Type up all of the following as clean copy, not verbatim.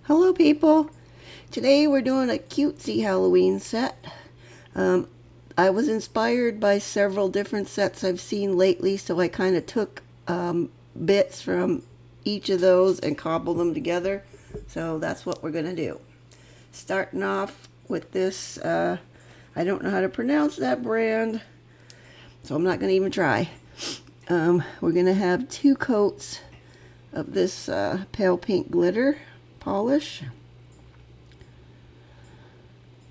Hello people! Today we're doing a cutesy Halloween set. I was inspired by several different sets I've seen lately, so I kind of took bits from each of those and cobbled them together. So that's what we're going to do. Starting off with this, I don't know how to pronounce that brand, so I'm not going to even try. We're going to have 2 coats of this pale pink glitter polish.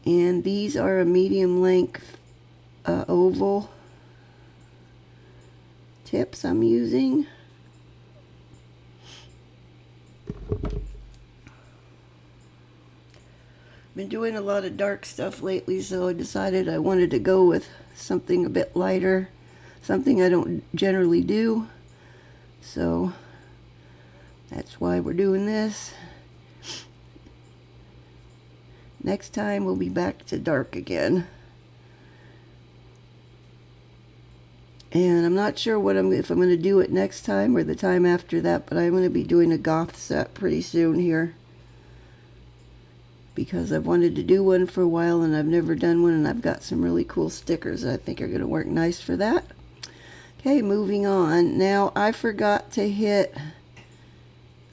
And these are a medium length oval tips I'm using. Been doing a lot of dark stuff lately, so I decided I wanted to go with something a bit lighter, something I don't generally do. So that's why we're doing this. Next time we'll be back to dark again. And I'm not sure if I'm going to do it next time or the time after that, but I'm going to be doing a goth set pretty soon here. Because I've wanted to do one for a while and I've never done one, and I've got some really cool stickers that I think are going to work nice for that. Okay, moving on. Now I forgot to hit...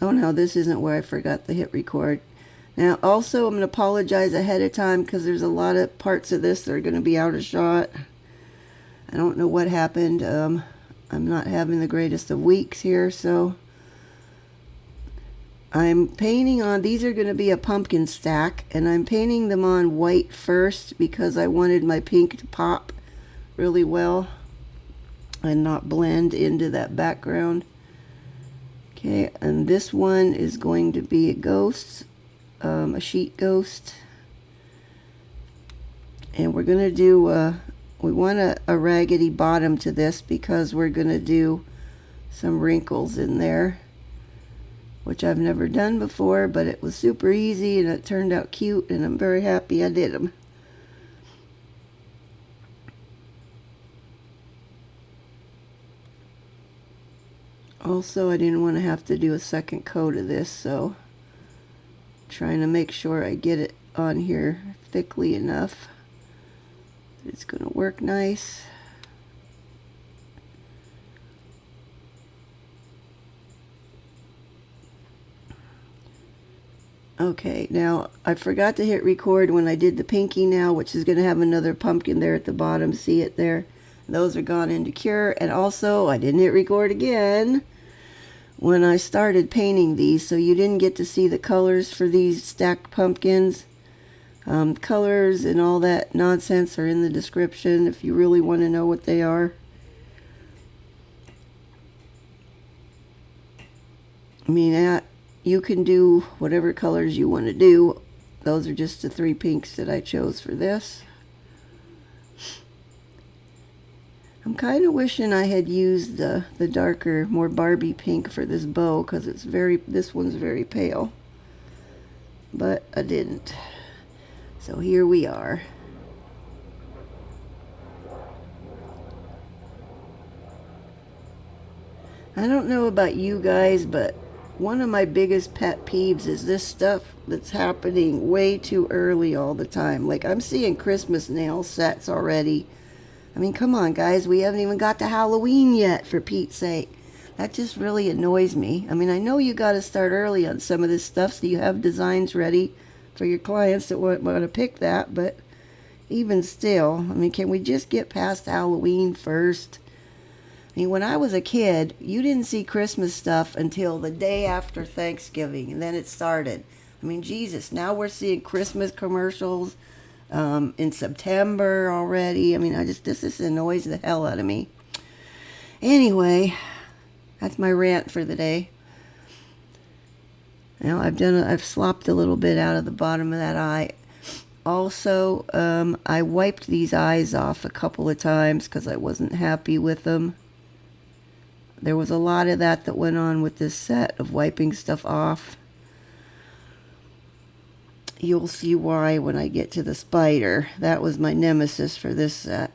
Oh no, this isn't where I forgot to hit record. Now, also, I'm going to apologize ahead of time because there's a lot of parts of this that are going to be out of shot. I don't know what happened. I'm not having the greatest of weeks here, so I'm painting on, these are going to be a pumpkin stack, and I'm painting them on white first because I wanted my pink to pop really well and not blend into that background. Okay, and this one is going to be a ghost. A sheet ghost, and we're going to do we want a raggedy bottom to this because we're going to do some wrinkles in there, which I've never done before, but it was super easy and it turned out cute, and I'm very happy I did them. Also, I didn't want to have to do a second coat of this, so trying to make sure I get it on here thickly enough that it's going to work nice. Okay, now I forgot to hit record when I did the pinky now, which is going to have another pumpkin there at the bottom. See it there? Those are gone into cure. And also, I didn't hit record again when I started painting these, so you didn't get to see the colors for these stacked pumpkins. Colors and all that nonsense are in the description if you really want to know what they are. I mean, you can do whatever colors you want to do. Those are just the 3 pinks that I chose for this. I'm kind of wishing I had used the darker, more Barbie pink for this bow, because this one's very pale. But I didn't. So here we are. I don't know about you guys, but one of my biggest pet peeves is this stuff that's happening way too early all the time. Like, I'm seeing Christmas nail sets already. I mean, come on, guys. We haven't even got to Halloween yet, for Pete's sake. That just really annoys me. I mean, I know you got to start early on some of this stuff so you have designs ready for your clients that want to pick that, but even still, I mean, can we just get past Halloween first? I mean, when I was a kid, you didn't see Christmas stuff until the day after Thanksgiving, and then it started. I mean, Jesus, now we're seeing Christmas commercials in September already. I mean, this annoys the hell out of me. Anyway, that's my rant for the day. Now I've slopped a little bit out of the bottom of that eye. Also, I wiped these eyes off a couple of times because I wasn't happy with them. There was a lot of that went on with this set of wiping stuff off. You'll see why when I get to the spider. That was my nemesis for this set.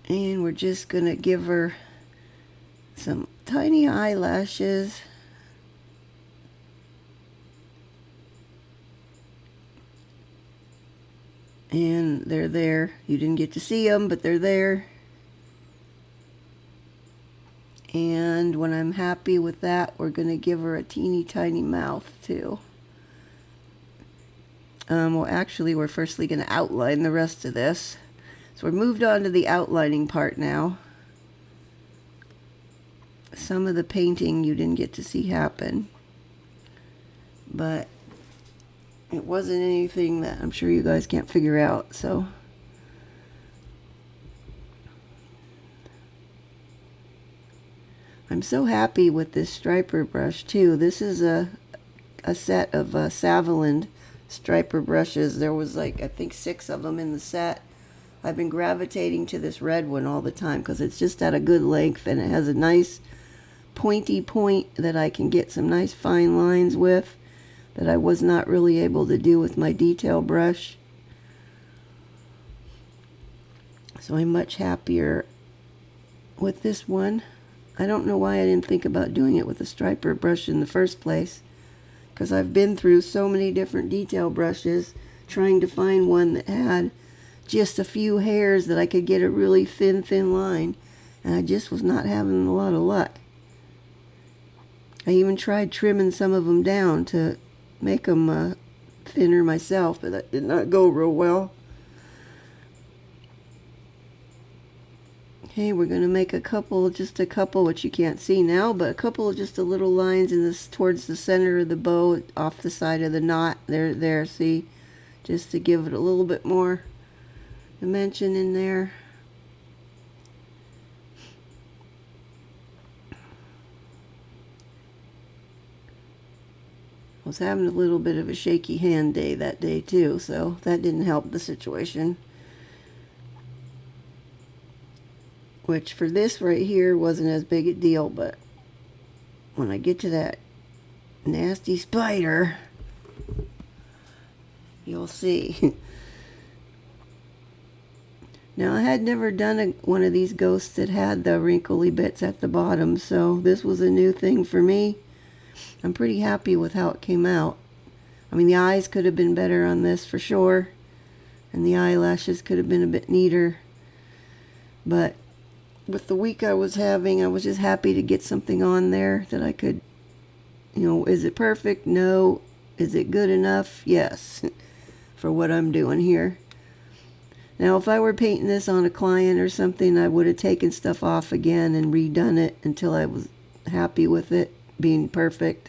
And we're just going to give her some tiny eyelashes. And they're there. You didn't get to see them, but they're there. And when I'm happy with that, we're going to give her a teeny tiny mouth too. Well, actually, we're firstly going to outline the rest of this. So we're moved on to the outlining part now. Some of the painting you didn't get to see happen, but it wasn't anything that I'm sure you guys can't figure out, so. I'm so happy with this striper brush too. This is a set of Saviland striper brushes. There was like, I think 6 of them in the set. I've been gravitating to this red one all the time because it's just at a good length and it has a nice pointy point that I can get some nice fine lines with that I was not really able to do with my detail brush. So I'm much happier with this one. I don't know why I didn't think about doing it with a striper brush in the first place, because I've been through so many different detail brushes trying to find one that had just a few hairs that I could get a really thin line, and I just was not having a lot of luck. I even tried trimming some of them down to make them thinner myself, but that did not go real well. Okay, we're going to make just a couple, which you can't see now, but a couple of just a little lines in this towards the center of the bow, off the side of the knot. There, see? Just to give it a little bit more dimension in there. I was having a little bit of a shaky hand day that day too, so that didn't help the situation. Which for this right here wasn't as big a deal, but when I get to that nasty spider, you'll see. Now I had never done one of these ghosts that had the wrinkly bits at the bottom, so this was a new thing for me. I'm pretty happy with how it came out. I mean, the eyes could have been better on this for sure, and the eyelashes could have been a bit neater, but with the week I was having, I was just happy to get something on there that I could, is it perfect? No. Is it good enough? Yes, for what I'm doing here. Now, if I were painting this on a client or something, I would have taken stuff off again and redone it until I was happy with it being perfect,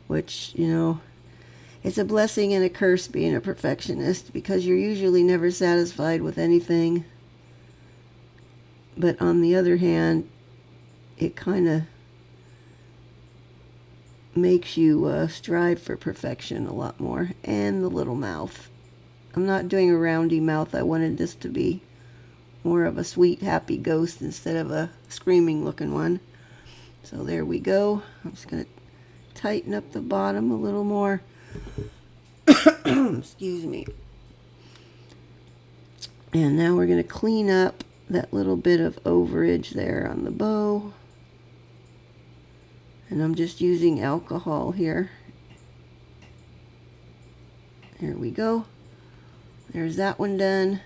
which, it's a blessing and a curse being a perfectionist, because you're usually never satisfied with anything. But on the other hand, it kind of makes you strive for perfection a lot more. And the little mouth. I'm not doing a roundy mouth. I wanted this to be more of a sweet, happy ghost instead of a screaming looking one. So there we go. I'm just going to tighten up the bottom a little more. Excuse me. And now we're going to clean up that little bit of overage there on the bow. And I'm just using alcohol here. There we go. There's that one done.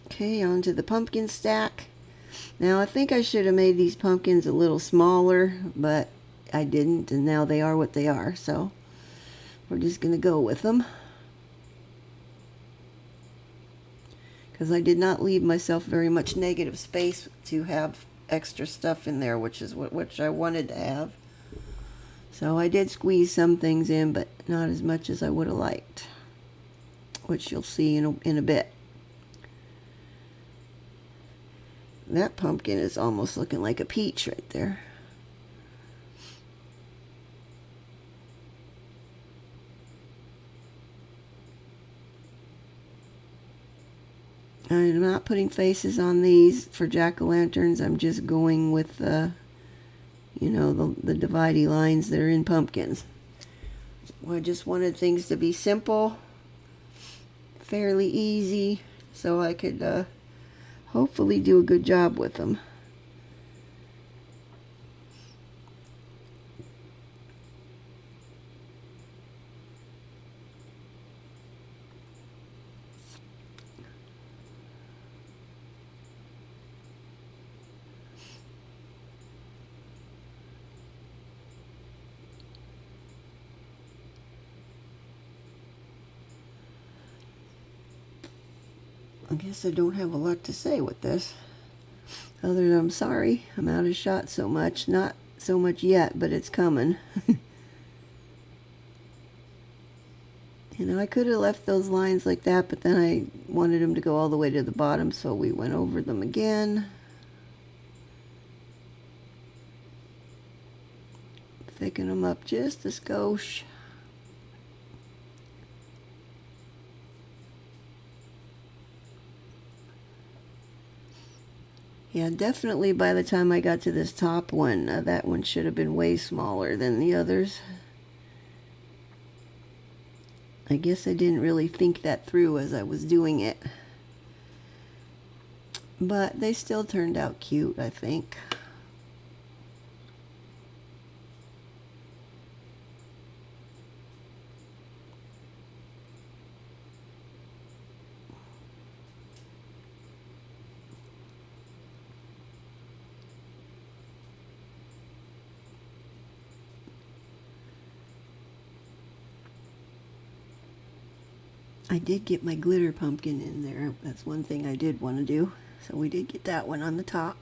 Okay, on to the pumpkin stack. Now, I think I should have made these pumpkins a little smaller, but I didn't, and now they are what they are, so we're just going to go with them. Because I did not leave myself very much negative space to have extra stuff in there, which I wanted to have. So I did squeeze some things in, but not as much as I would have liked, which you'll see in a bit. That pumpkin is almost looking like a peach right there. I'm not putting faces on these for jack-o'-lanterns. I'm just going with the dividey lines that are in pumpkins. I just wanted things to be simple, fairly easy, so I could hopefully do a good job with them. I guess I don't have a lot to say with this, other than I'm sorry I'm out of shot so much. Not so much yet, but it's coming. You know, I could have left those lines like that, but then I wanted them to go all the way to the bottom, so we went over them again. Thicken them up just a skosh. Yeah, definitely by the time I got to this top one, that one should have been way smaller than the others. I guess I didn't really think that through as I was doing it. But they still turned out cute, I think. I did get my glitter pumpkin in there. That's one thing I did want to do. So we did get that one on the top.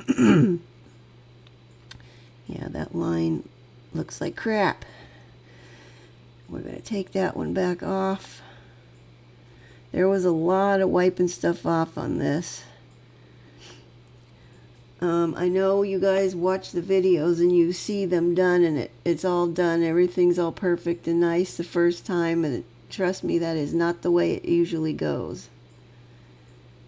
Yeah, that line looks like crap. We're going to take that one back off. There was a lot of wiping stuff off on this. I know you guys watch the videos and you see them done, and it's all done. Everything's all perfect and nice the first time, and trust me, that is not the way it usually goes.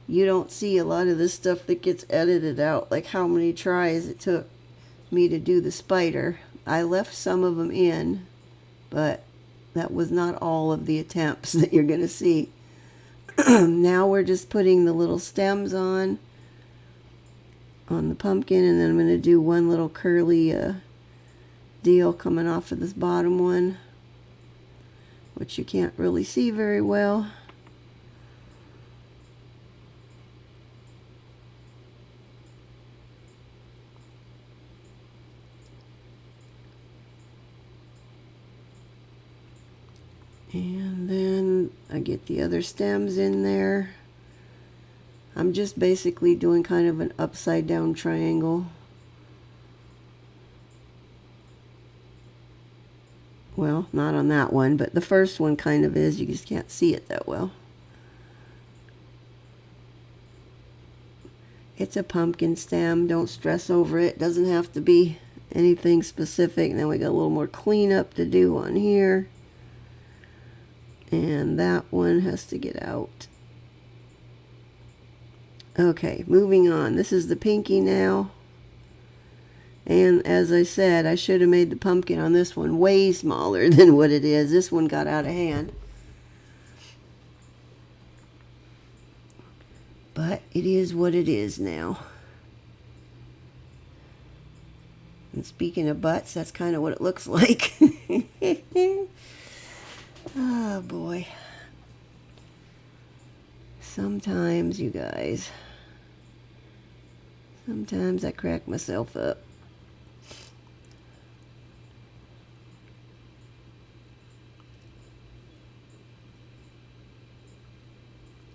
You don't see a lot of this stuff that gets edited out, like how many tries it took me to do the spider. I left some of them in, but that was not all of the attempts that you're going to see. Now we're just putting the little stems on the pumpkin, and then I'm going to do one little curly deal coming off of this bottom one, which you can't really see very well. And then I get the other stems in there. I'm just basically doing kind of an upside down triangle. Well, not on that one, but the first one kind of is. You just can't see it that well. It's a pumpkin stem. Don't stress over it. Doesn't have to be anything specific. And then we got a little more cleanup to do on here. And that one has to get out. Okay, moving on. This is the pinky now. And as I said, I should have made the pumpkin on this one way smaller than what it is. This one got out of hand. But it is what it is now. And speaking of butts, that's kind of what it looks like. Oh boy. Sometimes, you guys, sometimes I crack myself up.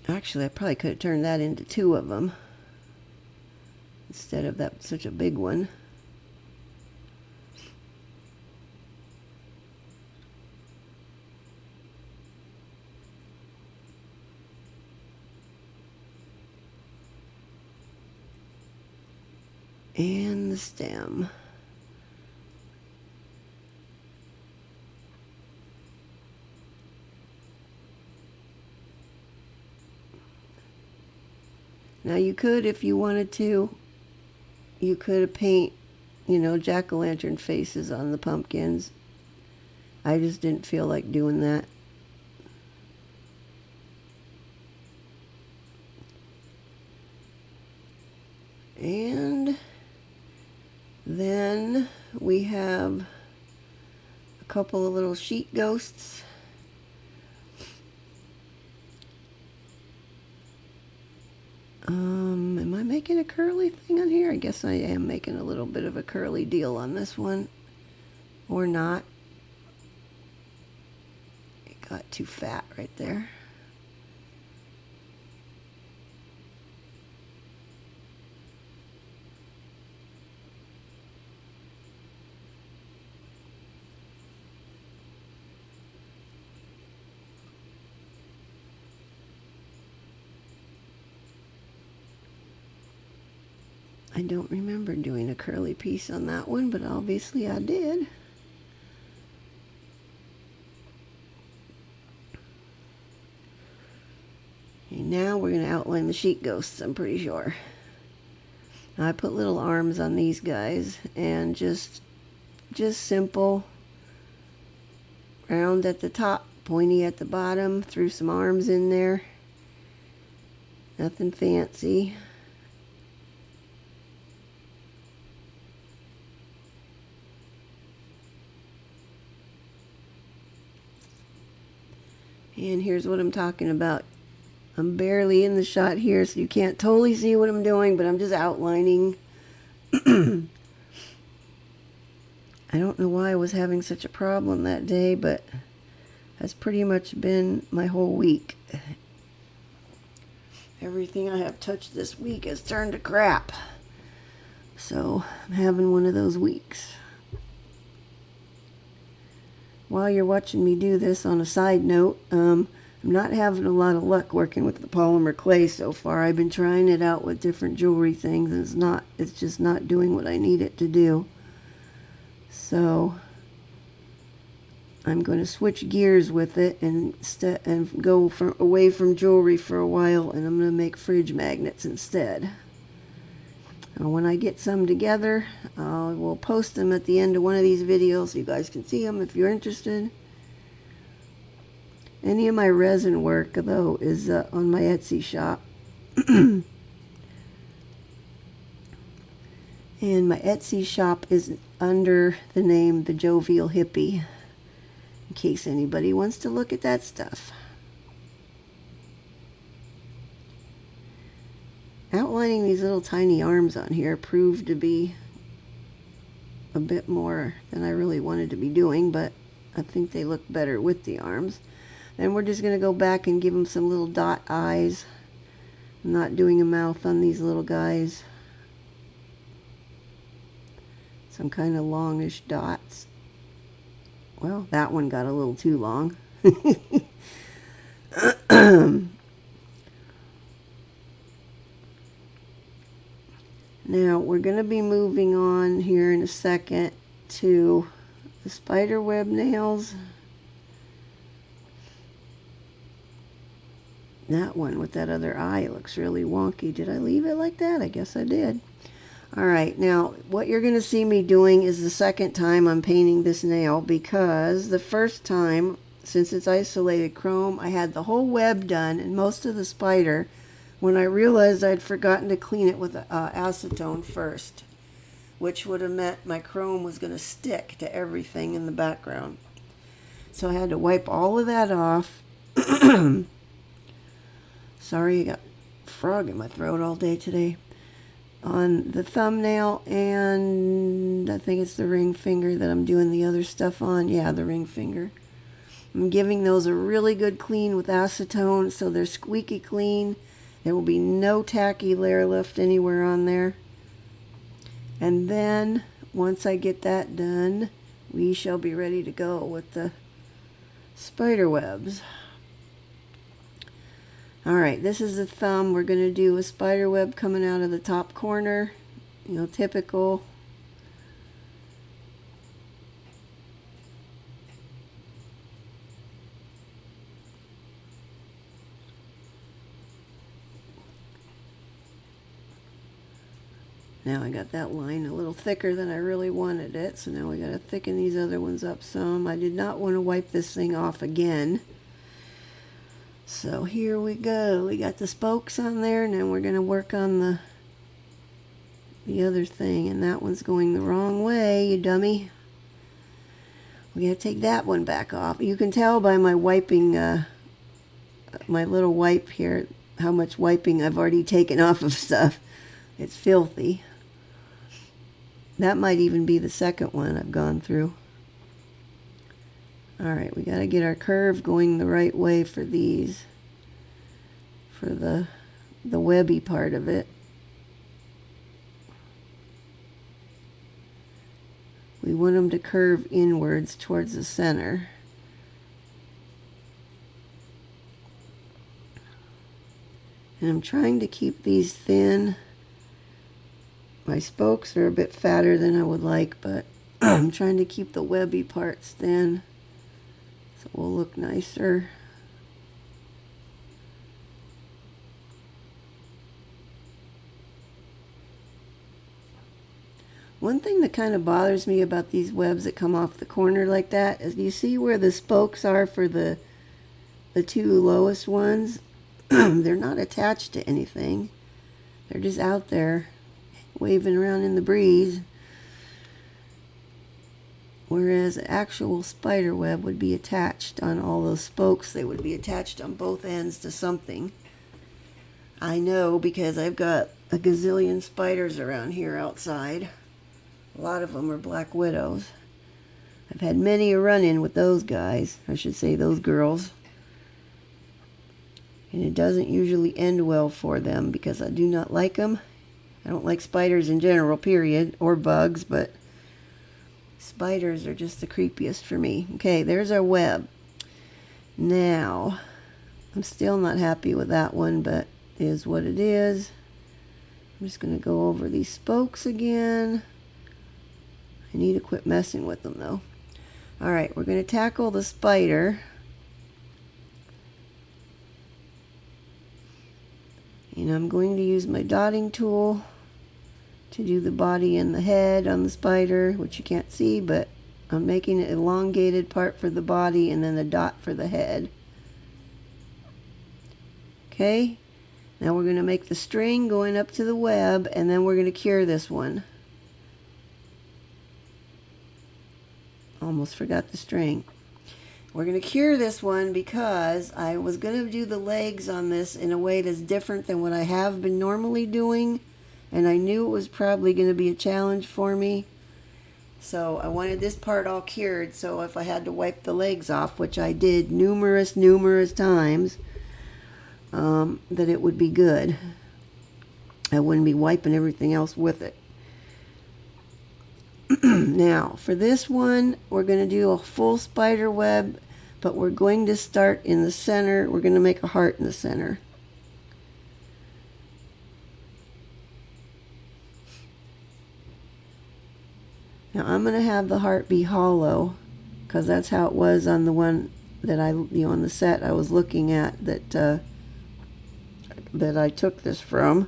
Actually, I probably could have turned that into two of them instead of that such a big one. And the stem. Now you could, if you wanted to, you could have paint, you know, jack-o'-lantern faces on the pumpkins. I just didn't feel like doing that. And then we have a couple of little sheet ghosts. Am I making a curly thing on here? I guess I am making a little bit of a curly deal on this one. Or not. It got too fat right there. I don't remember doing a curly piece on that one, but obviously I did. And now we're going to outline the sheet ghosts, I'm pretty sure. Now I put little arms on these guys, and just simple, round at the top, pointy at the bottom, threw some arms in there. Nothing fancy. And here's what I'm talking about. I'm barely in the shot here, so you can't totally see what I'm doing, but I'm just outlining. I don't know why I was having such a problem that day, but that's pretty much been my whole week. Everything I have touched this week has turned to crap. So I'm having one of those weeks. While you're watching me do this, on a side note, I'm not having a lot of luck working with the polymer clay so far. I've been trying it out with different jewelry things, and it's just not doing what I need it to do. So I'm going to switch gears with it and go away from jewelry for a while, and I'm going to make fridge magnets instead. And when I get some together, I will post them at the end of one of these videos so you guys can see them if you're interested. Any of my resin work, though, is on my Etsy shop. And my Etsy shop is under the name The Jovial Hippie, in case anybody wants to look at that stuff. Outlining these little tiny arms on here proved to be a bit more than I really wanted to be doing, but I think they look better with the arms. Then we're just going to go back and give them some little dot eyes. I'm not doing a mouth on these little guys. Some kind of longish dots. Well, that one got a little too long. Now, we're going to be moving on here in a second to the spider web nails. That one with that other eye looks really wonky. Did I leave it like that? I guess I did. Alright, now what you're going to see me doing is the second time I'm painting this nail, because the first time, since it's isolated chrome, I had the whole web done and most of the spider when I realized I'd forgotten to clean it with acetone first, which would have meant my chrome was going to stick to everything in the background. So I had to wipe all of that off. Sorry, I got a frog in my throat all day today. On the thumbnail, and I think it's the ring finger that I'm doing the other stuff on. Yeah, the ring finger. I'm giving those a really good clean with acetone so they're squeaky clean. There will be no tacky layer left anywhere on there. And then, once I get that done, we shall be ready to go with the spider webs. Alright, this is the thumb. We're going to do a spider web coming out of the top corner. You know, typical. Now I got that line a little thicker than I really wanted it, so now we got to thicken these other ones up some. I did not want to wipe this thing off again. So here we go. We got the spokes on there, and then we're going to work on the the other thing, and that one's going the wrong way, you dummy. We gotta take that one back off. You can tell by my wiping, my little wipe here, how much wiping I've already taken off of stuff. It's filthy. That might even be the second one I've gone through. Alright, we gotta get our curve going the right way for these, for the webby part of it. We want them to curve inwards towards the center. And I'm trying to keep these thin. My spokes are a bit fatter than I would like, but I'm trying to keep the webby parts thin so it will look nicer. One thing that kind of bothers me about these webs that come off the corner like that is, you see where the spokes are for the two lowest ones? They're not attached to anything. They're just out there waving around in the breeze. Whereas an actual spider web would be attached on all those spokes. They would be attached on both ends to something. I know because I've got a gazillion spiders around here outside. A lot of them are black widows. I've had many a run-in with those guys. I should say those girls. And it doesn't usually end well for them because I do not like them. I don't like spiders in general, period, or bugs, but spiders are just the creepiest for me. Okay, there's our web. Now, I'm still not happy with that one, but it is what it is. I'm just going to go over these spokes again. I need to quit messing with them, though. Alright, we're going to tackle the spider. And I'm going to use my dotting tool to do the body and the head on the spider, which you can't see, but I'm making an elongated part for the body and then the dot for the head. Okay, now we're going to make the string going up to the web, and then we're going to cure this one. Almost forgot the string. We're going to cure this one because I was going to do the legs on this in a way that's different than what I have been normally doing, and I knew it was probably going to be a challenge for me. So I wanted this part all cured, so if I had to wipe the legs off, which I did numerous times, that it would be good. I wouldn't be wiping everything else with it. Now, for this one, we're going to do a full spider web, but we're going to start in the center. We're going to make a heart in the center. Now, I'm going to have the heart be hollow, because that's how it was on the one that on the set I was looking at that I took this from.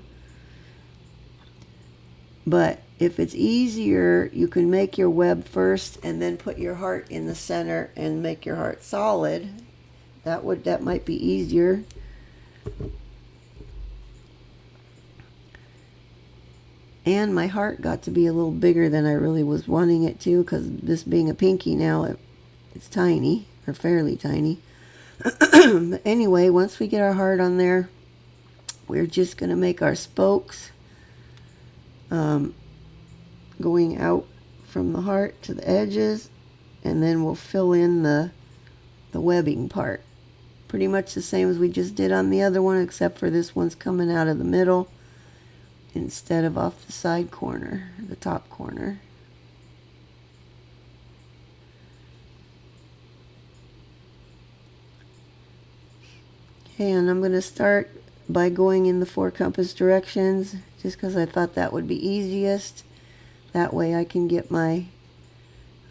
But if it's easier, you can make your web first and then put your heart in the center and make your heart solid. That might be easier. And my heart got to be a little bigger than I really was wanting it to, because this being a pinky now, it's tiny, or fairly tiny. But anyway, once we get our heart on there, we're just going to make our spokes going out from the heart to the edges, and then we'll fill in the webbing part. Pretty much the same as we just did on the other one, except for this one's coming out of the middle instead of off the side corner, the top corner. Okay, and I'm going to start by going in the 4 compass directions, just because I thought that would be easiest. That way I can get my,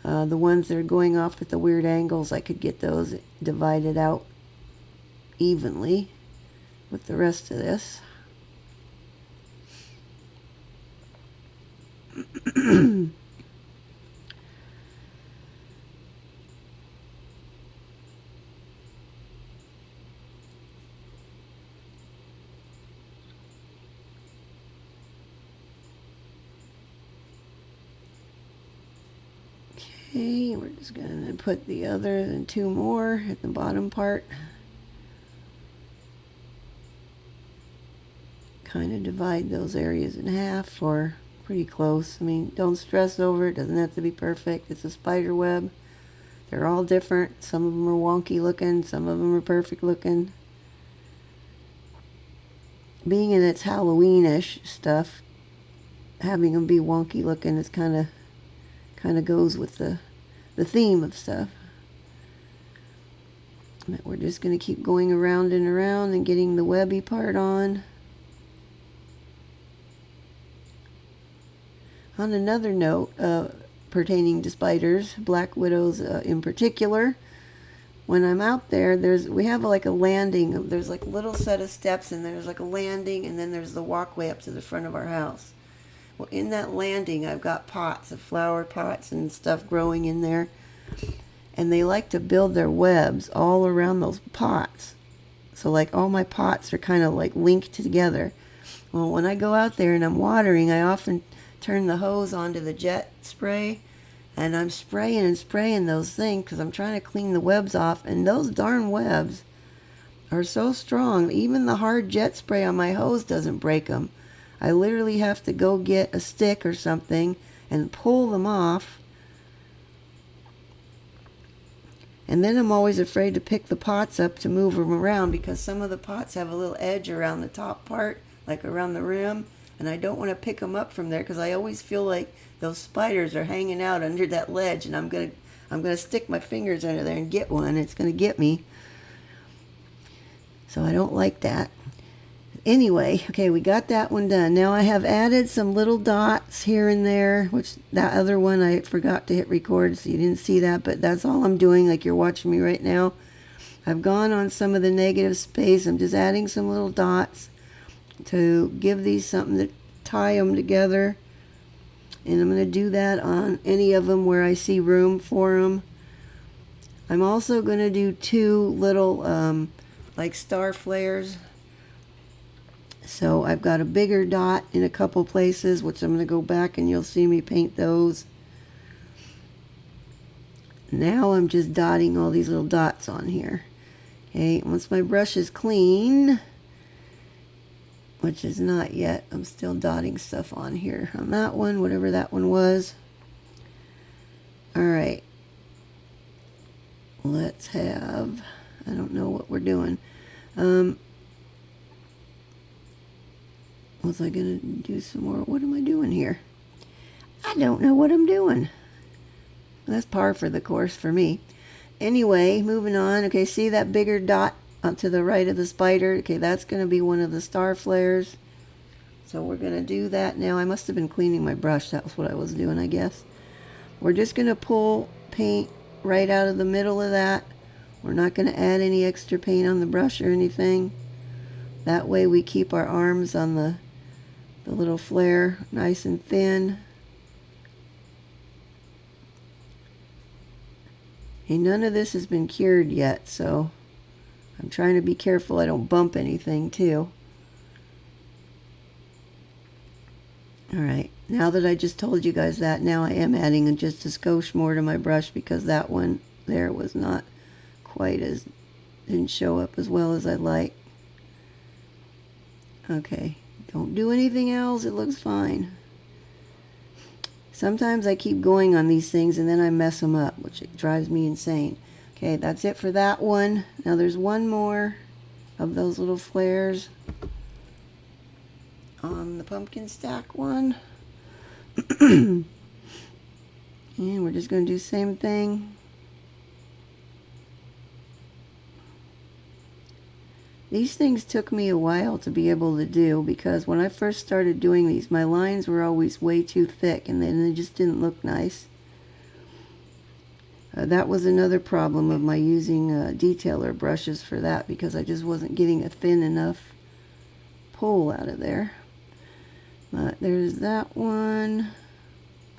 the ones that are going off at the weird angles, I could get those divided out evenly with the rest of this. Okay, we're just going to put the other and 2 more at the bottom part. Kind of divide those areas in half, or pretty close. I mean, don't stress over it. Doesn't have to be perfect. It's a spider web. They're all different. Some of them are wonky looking. Some of them are perfect looking. Being in its Halloweenish stuff, having them be wonky looking is kind of goes with the theme of stuff. But we're just going to keep going around and around and getting the webby part on. On another note, pertaining to spiders, black widows in particular, when I'm out there, we have like a landing. There's like a little set of steps, and there's like a landing, and then there's the walkway up to the front of our house. Well, in that landing, I've got pots of flower pots and stuff growing in there, and they like to build their webs all around those pots. So like all my pots are kind of like linked together. Well, when I go out there and I'm watering, I often turn the hose onto the jet spray, and I'm spraying and spraying those things because I'm trying to clean the webs off, and those darn webs are so strong. Even the hard jet spray on my hose doesn't break them. I literally have to go get a stick or something and pull them off. And then I'm always afraid to pick the pots up to move them around, because some of the pots have a little edge around the top part, like around the rim, and I don't want to pick them up from there because I always feel like those spiders are hanging out under that ledge, and I'm gonna stick my fingers under there and get one. It's gonna get me. So I don't like that. Anyway, okay, we got that one done. Now I have added some little dots here and there, which that other one I forgot to hit record, so you didn't see that, but that's all I'm doing, like you're watching me right now. I've gone on some of the negative space. I'm just adding some little dots to give these something to tie them together. And I'm going to do that on any of them where I see room for them. I'm also going to do 2 little like star flares. So I've got a bigger dot in a couple places, which I'm going to go back and you'll see me paint those. Now I'm just dotting all these little dots on here. Okay, once my brush is clean, which is not yet, I'm still dotting stuff on here on that one, whatever that one was. Alright, let's have, I don't know what we're doing. Was I gonna do some more? What am I doing here? I don't know what I'm doing. That's par for the course for me. Anyway, moving on. Okay, see that bigger dot to the right of the spider? Okay, that's going to be one of the star flares. So we're going to do that now. I must have been cleaning my brush. That was what I was doing, I guess. We're just going to pull paint right out of the middle of that. We're not going to add any extra paint on the brush or anything. That way we keep our arms on the little flare nice and thin. And none of this has been cured yet, so I'm trying to be careful I don't bump anything too. Alright, now that I just told you guys that, now I am adding just a skosh more to my brush, because that one there was not quite as, didn't show up as well as I'd like. Okay, don't do anything else, it looks fine. Sometimes I keep going on these things and then I mess them up, which drives me insane. Okay, that's it for that one. Now there's one more of those little flares on the pumpkin stack one. And we're just going to do the same thing. These things took me a while to be able to do, because when I first started doing these, my lines were always way too thick and then they just didn't look nice. That was another problem of my using detailer brushes for that, because I just wasn't getting a thin enough pull out of there. But there's that one.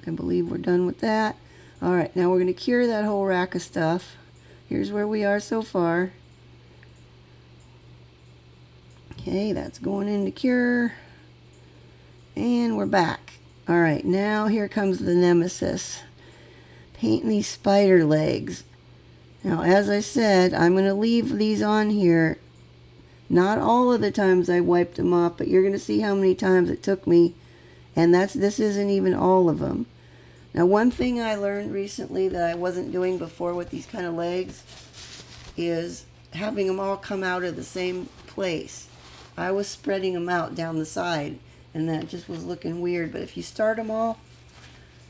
I believe we're done with that. Alright, now we're going to cure that whole rack of stuff. Here's where we are so far. Okay, that's going into cure. And we're back. Alright, now here comes the nemesis. painting these spider legs. Now, as I said, I'm going to leave these on here. Not all of the times I wiped them off, but you're going to see how many times it took me. And this isn't even all of them. Now, one thing I learned recently that I wasn't doing before with these kind of legs is having them all come out of the same place. I was spreading them out down the side, and that just was looking weird. But if you start them all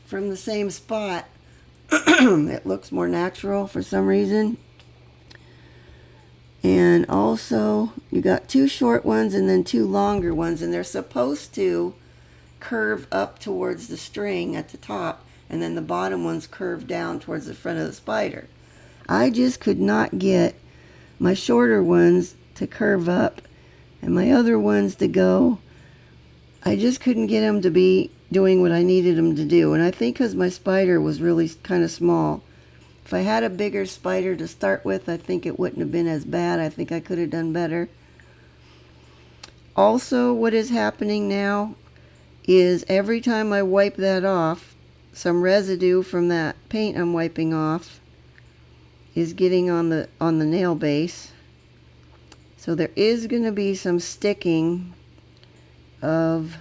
from the same spot, it looks more natural for some reason. And also, you got 2 short ones and then 2 longer ones, and they're supposed to curve up towards the string at the top, and then the bottom ones curve down towards the front of the spider. I just could not get my shorter ones to curve up and my other ones to go. I just couldn't get them to be doing what I needed them to do. And I think because my spider was really kind of small. If I had a bigger spider to start with, I think it wouldn't have been as bad. I think I could have done better. Also, what is happening now is every time I wipe that off, some residue from that paint I'm wiping off is getting on the nail base. So there is going to be some sticking of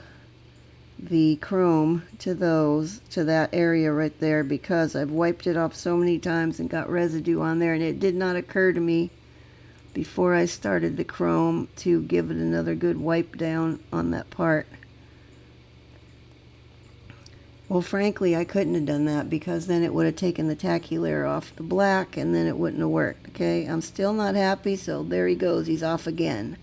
the chrome to that area right there, because I've wiped it off so many times and got residue on there, and it did not occur to me before I started the chrome to give it another good wipe down on that part. Well, frankly, I couldn't have done that, because then it would have taken the tacky layer off the black, and then it wouldn't have worked. Okay, I'm still not happy, so there he goes. He's off again.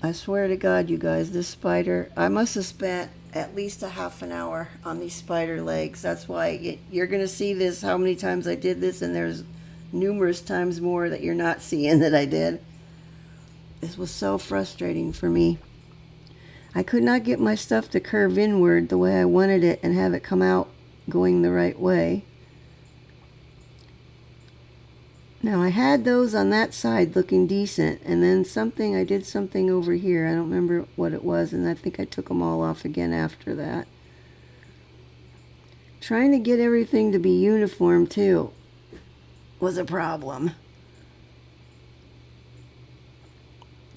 I swear to God, you guys, this spider, I must have spent at least a half an hour on these spider legs. That's why you're going to see this, how many times I did this, and there's numerous times more that you're not seeing that I did. This was so frustrating for me. I could not get my stuff to curve inward the way I wanted it and have it come out going the right way. Now, I had those on that side looking decent, and then I did something over here. I don't remember what it was, and I think I took them all off again after that. Trying to get everything to be uniform, too, was a problem.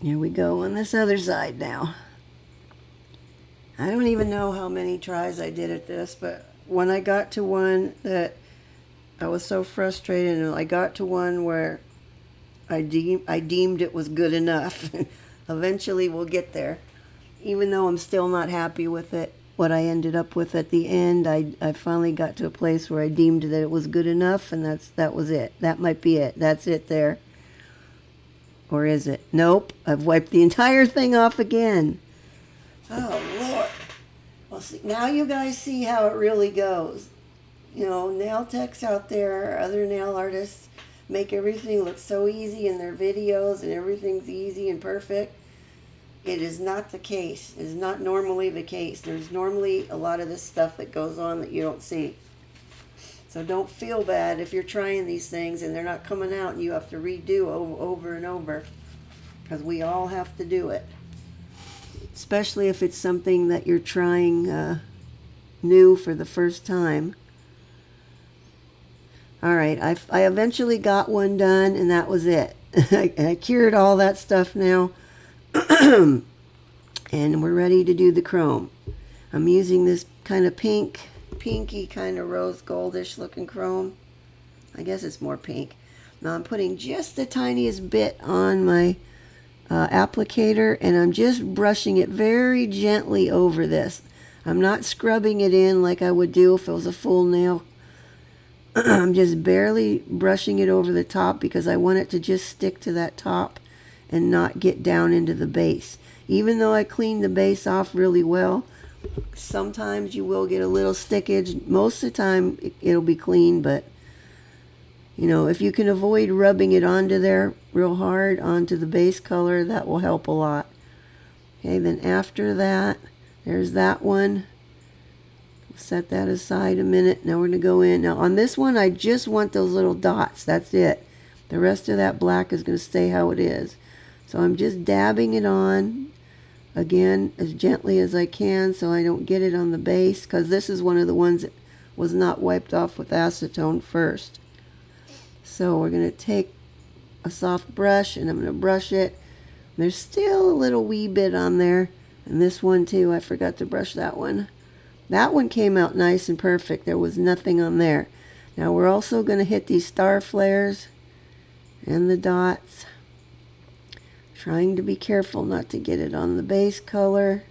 Here we go on this other side now. I don't even know how many tries I did at this, but when I got to one that I was so frustrated, and I got to one where I deemed it was good enough. Eventually we'll get there. Even though I'm still not happy with it, what I ended up with at the end, I finally got to a place where I deemed that it was good enough, and that was it. That might be it. That's it there. Or is it? Nope. I've wiped the entire thing off again. Oh, Lord. Well, see, now you guys see how it really goes. You know, nail techs out there, other nail artists, make everything look so easy in their videos, and everything's easy and perfect. It is not the case. It is not normally the case. There's normally a lot of this stuff that goes on that you don't see. So don't feel bad if you're trying these things and they're not coming out and you have to redo over and over, because we all have to do it. Especially if it's something that you're trying new for the first time. All right, I eventually got one done, and that was it. I cured all that stuff now, and we're ready to do the chrome. I'm using this kind of pinky kind of rose goldish looking chrome. I guess it's more pink. Now I'm putting just the tiniest bit on my applicator, and I'm just brushing it very gently over this. I'm not scrubbing it in like I would do if it was a full nail. I'm just barely brushing it over the top, because I want it to just stick to that top and not get down into the base. Even though I cleaned the base off really well, sometimes you will get a little stickage. Most of the time it'll be clean, but you know, if you can avoid rubbing it onto there real hard onto the base color, that will help a lot. Okay, then after that, there's that one. Set that aside a minute. Now we're going to go in. Now on this one, I just want those little dots. That's it. The rest of that black is going to stay how it is. So I'm just dabbing it on, again, as gently as I can so I don't get it on the base, because this is one of the ones that was not wiped off with acetone first. So we're going to take a soft brush and I'm going to brush it. There's still a little wee bit on there. And this one too, I forgot to brush that one. That one came out nice and perfect. There was nothing on there. Now we're also going to hit these star flares and the dots. Trying to be careful not to get it on the base color.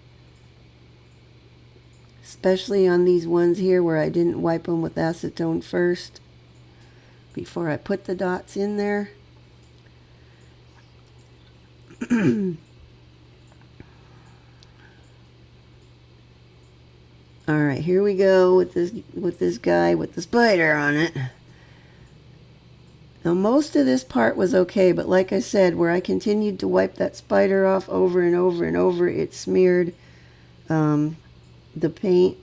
Especially on these ones here where I didn't wipe them with acetone first before I put the dots in there. Alright, here we go with this guy with the spider on it. Now most of this part was okay, but like I said, where I continued to wipe that spider off over and over and over, it smeared the paint,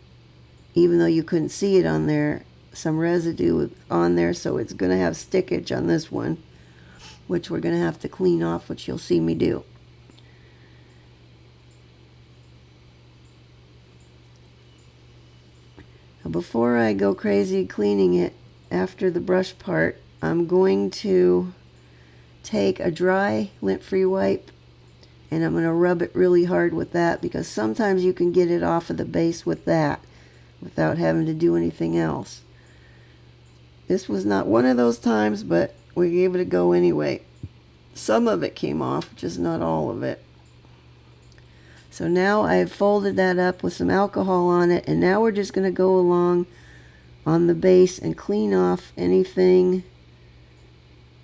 even though you couldn't see it on there. Some residue on there, so it's going to have stickage on this one, which we're going to have to clean off, which you'll see me do. Now before I go crazy cleaning it after the brush part, I'm going to take a dry lint-free wipe and I'm going to rub it really hard with that, because sometimes you can get it off of the base with that without having to do anything else. This was not one of those times, but we gave it a go anyway. Some of it came off, just not all of it. So now I've folded that up with some alcohol on it, and now we're just going to go along on the base and clean off anything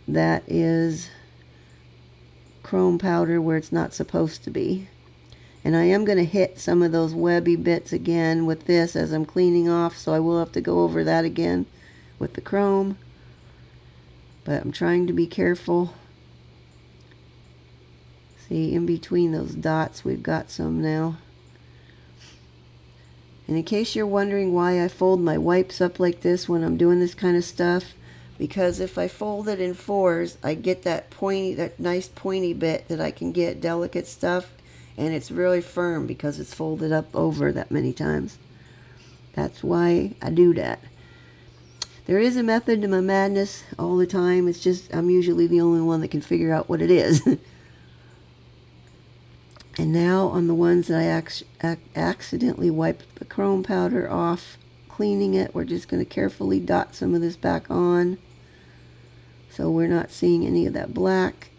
that is chrome powder where it's not supposed to be. And I am going to hit some of those webby bits again with this as I'm cleaning off, so I will have to go over that again with the chrome. But I'm trying to be careful. See, in between those dots we've got some now. And in case you're wondering why I fold my wipes up like this when I'm doing this kind of stuff, because if I fold it in fours, I get that pointy, that nice pointy bit that I can get delicate stuff, and it's really firm because it's folded up over that many times. That's why I do that. There is a method to my madness all the time. It's just I'm usually the only one that can figure out what it is. And now on the ones that I accidentally wiped the chrome powder off, cleaning it, we're just going to carefully dot some of this back on so we're not seeing any of that black.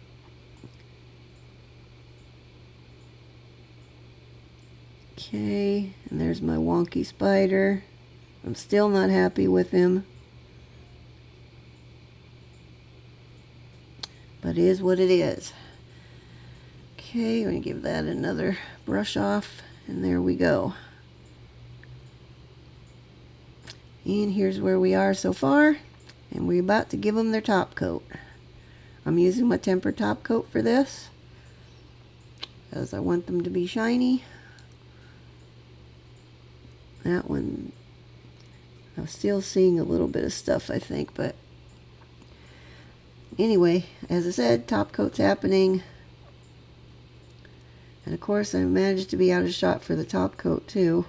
Okay, and there's my wonky spider. I'm still not happy with him, but it is what it is. Okay, we're going to give that another brush off, and there we go. And here's where we are so far, and we're about to give them their top coat. I'm using my tempered top coat for this, because I want them to be shiny. That one, I'm still seeing a little bit of stuff, I think, but anyway, as I said, top coat's happening. And of course, I managed to be out of shot for the top coat too.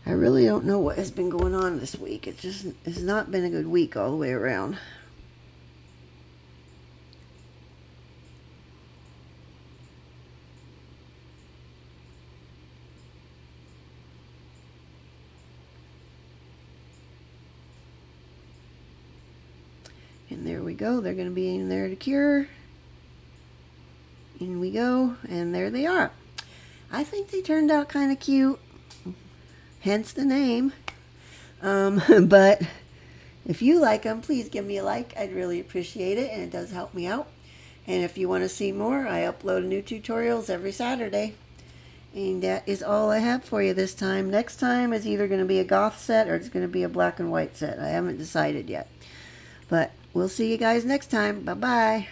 I really don't know what has been going on this week. It's not been a good week all the way around. And there we go. They're going to be in there to cure. In we go, and there they are. I think they turned out kind of cute, hence the name. But if you like them, please give me a like. I'd really appreciate it, and it does help me out. And if you want to see more, I upload new tutorials every Saturday. And that is all I have for you this time. Next time is either going to be a goth set or it's going to be a black and white set. I haven't decided yet. But we'll see you guys next time. Bye-bye.